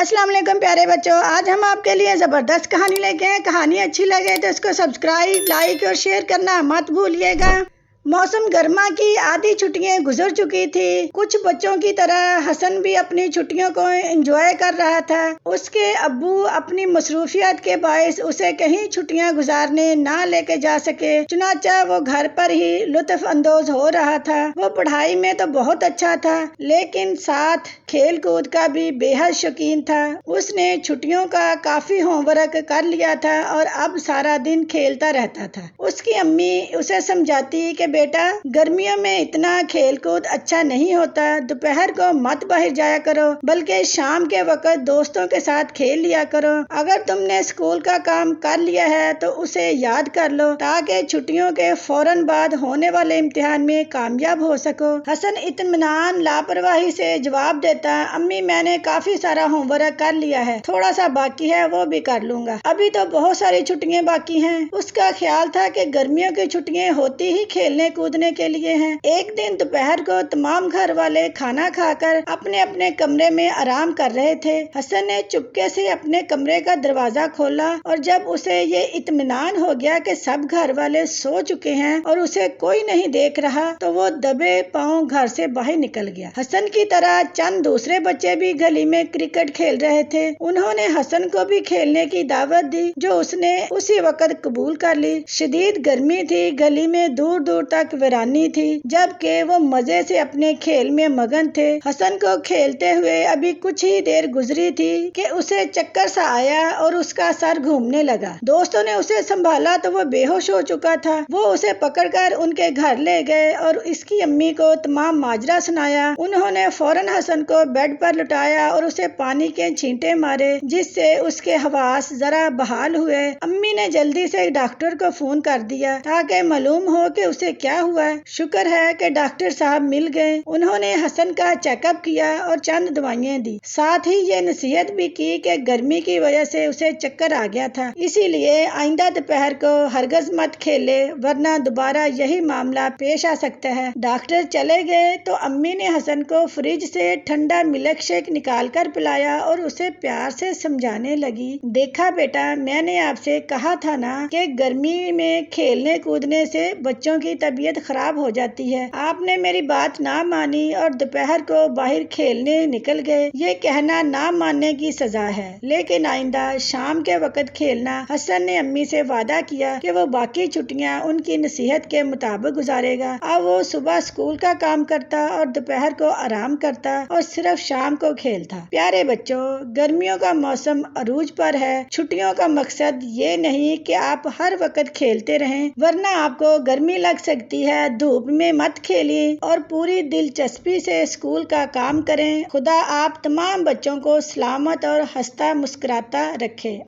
अस्सलाम वालेकुम प्यारे बच्चों, आज हम आपके लिए ज़बरदस्त कहानी लेके हैं। कहानी अच्छी लगे तो इसको सब्सक्राइब, लाइक और शेयर करना मत भूलिएगा। मौसम गर्मा की आधी छुट्टियां गुजर चुकी थी। कुछ बच्चों की तरह हसन भी अपनी छुट्टियों को एंजॉय कर रहा था। उसके अब्बू अपनी मसरूफियत के बायस उसे कहीं छुट्टियां गुजारने ना लेके जा सके, चुनाचा वो घर पर ही लुत्फ अंदोज हो रहा था। वो पढ़ाई में तो बहुत अच्छा था, लेकिन साथ खेल कूद का भी बेहद शौकीन था। उसने छुट्टियों का काफी होमवर्क कर लिया था और अब सारा दिन खेलता रहता था। उसकी अम्मी उसे समझाती कि बेटा, गर्मियों में इतना खेल कूद अच्छा नहीं होता, दोपहर को मत बाहर जाया करो, बल्कि शाम के वक्त दोस्तों के साथ खेल लिया करो। अगर तुमने स्कूल का काम कर लिया है तो उसे याद कर लो, ताकि छुट्टियों के फौरन बाद होने वाले इम्तिहान में कामयाब हो सको। हसन इत्मीनान लापरवाही से जवाब देता, अम्मी मैंने काफी सारा होमवर्क कर लिया है, थोड़ा सा बाकी है वो भी कर लूंगा, अभी तो बहुत सारी छुट्टियां बाकी हैं। उसका ख्याल था कि गर्मियों की छुट्टियां होती ही खेलने कूदने के लिए हैं। एक दिन दोपहर को तमाम घर वाले खाना खाकर अपने अपने कमरे में आराम कर रहे थे। हसन ने चुपके से अपने कमरे का दरवाजा खोला और जब उसे ये इत्मीनान हो गया कि सब घर वाले सो चुके हैं और उसे कोई नहीं देख रहा, तो वो दबे पांव घर से बाहर निकल गया। हसन की तरह चंद दूसरे बच्चे भी गली में क्रिकेट खेल रहे थे। उन्होंने हसन को भी खेलने की दावत दी, जो उसने उसी वक्त कबूल कर ली। शदीद गर्मी थी, गली में दूर दूर तक वीरानी थी, जबकि वो मजे से अपने खेल में मगन थे। हसन को खेलते हुए अभी कुछ ही देर गुजरी थी कि उसे चक्कर सा आया और उसका सर घूमने लगा। दोस्तों ने उसे संभाला तो वो बेहोश हो चुका था। वो उसे पकड़कर उनके घर ले गए और इसकी अम्मी को तमाम माजरा सुनाया। उन्होंने फौरन हसन को बेड पर लुटाया और उसे पानी के छींटे मारे, जिससे उसके हवास जरा बहाल हुए। अम्मी ने जल्दी से डॉक्टर को फोन कर दिया ताकि मालूम हो कि उसे क्या हुआ। शुक्र है कि डॉक्टर साहब मिल गए। उन्होंने हसन का चेकअप किया और चंद दवाइयाँ दी। साथ ही ये नसीहत भी की कि गर्मी की वजह से उसे चक्कर आ गया था, इसीलिए आइंदा दोपहर को हरगज मत खेले, वरना दोबारा यही मामला पेश आ सकता है। डॉक्टर चले गए तो अम्मी ने हसन को फ्रिज से ठंडा मिल्क शेक निकाल कर पिलाया और उसे प्यार से समझाने लगी, देखा बेटा, मैंने आपसे कहा था ना कि गर्मी में खेलने कूदने से बच्चों की तबीयत खराब हो जाती है। आपने मेरी बात ना मानी और दोपहर को बाहर खेलने निकल गए। ये कहना ना मानने की सजा है, लेकिन आइंदा शाम के वक्त खेलना। हसन ने अम्मी से वादा किया कि वो बाकी छुट्टियां उनकी नसीहत के मुताबिक गुजारेगा। अब वो सुबह स्कूल का काम करता और दोपहर को आराम करता और सिर्फ शाम को खेलता। प्यारे बच्चों, गर्मियों का मौसम अरूज पर है। छुट्टियों का मकसद ये नहीं कि आप हर वक्त खेलते रहें, वरना आपको गर्मी लग सकती है। धूप में मत खेलिए और पूरी दिलचस्पी से स्कूल का काम करें। खुदा आप तमाम बच्चों को सलामत और हंसता मुस्कुराता रखे।